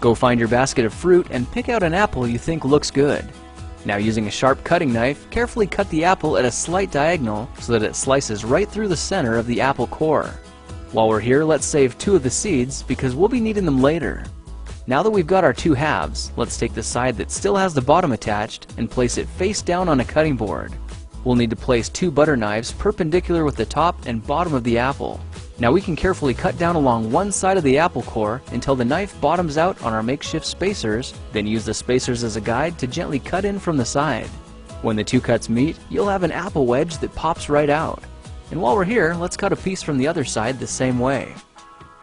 Go find your basket of fruit and pick out an apple you think looks good. Now, using a sharp cutting knife, carefully cut the apple at a slight diagonal so that it slices right through the center of the apple core. While we're here, let's save 2 of the seeds because we'll be needing them later. Now that we've got our 2 halves, let's take the side that still has the bottom attached and place it face down on a cutting board. We'll need to place 2 butter knives perpendicular with the top and bottom of the apple. Now we can carefully cut down along one side of the apple core until the knife bottoms out on our makeshift spacers, then use the spacers as a guide to gently cut in from the side. When the 2 cuts meet, you'll have an apple wedge that pops right out. And while we're here, let's cut a piece from the other side the same way.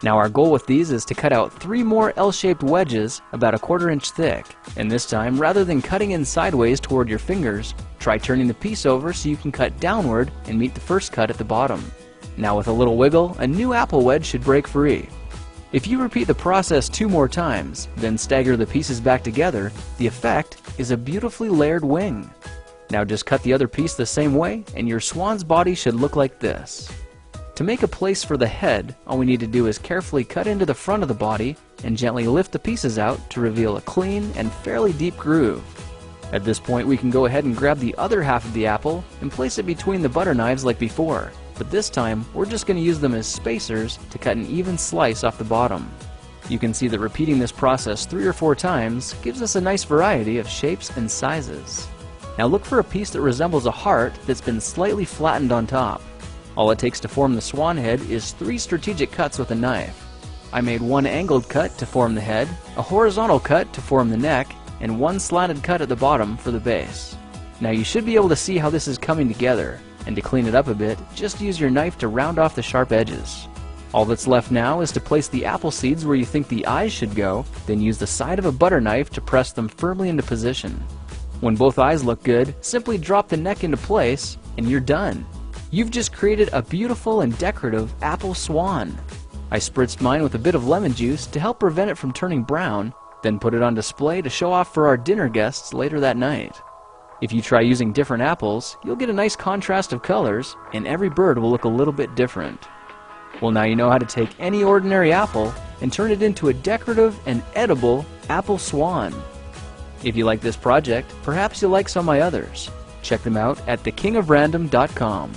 Now our goal with these is to cut out 3 more L-shaped wedges about 1/4 inch thick. And this time, rather than cutting in sideways toward your fingers, try turning the piece over so you can cut downward and meet the first cut at the bottom. Now with a little wiggle, a new apple wedge should break free. If you repeat the process 2 more times, then stagger the pieces back together, the effect is a beautifully layered wing. Now just cut the other piece the same way and your swan's body should look like this. To make a place for the head, all we need to do is carefully cut into the front of the body and gently lift the pieces out to reveal a clean and fairly deep groove. At this point, we can go ahead and grab the other half of the apple and place it between the butter knives like before, but this time we're just going to use them as spacers to cut an even slice off the bottom. You can see that repeating this process 3 or 4 times gives us a nice variety of shapes and sizes. Now look for a piece that resembles a heart that's been slightly flattened on top. All it takes to form the swan head is 3 strategic cuts with a knife. I made 1 angled cut to form the head, a horizontal cut to form the neck, and 1 slanted cut at the bottom for the base. Now you should be able to see how this is coming together, and to clean it up a bit, just use your knife to round off the sharp edges. All that's left now is to place the apple seeds where you think the eyes should go, then use the side of a butter knife to press them firmly into position. When both eyes look good, simply drop the neck into place, and you're done. You've just created a beautiful and decorative apple swan. I spritzed mine with a bit of lemon juice to help prevent it from turning brown, then put it on display to show off for our dinner guests later that night. If you try using different apples, you'll get a nice contrast of colors, and every bird will look a little bit different. Well, now you know how to take any ordinary apple and turn it into a decorative and edible apple swan. If you like this project, perhaps you'll like some of my others. Check them out at thekingofrandom.com.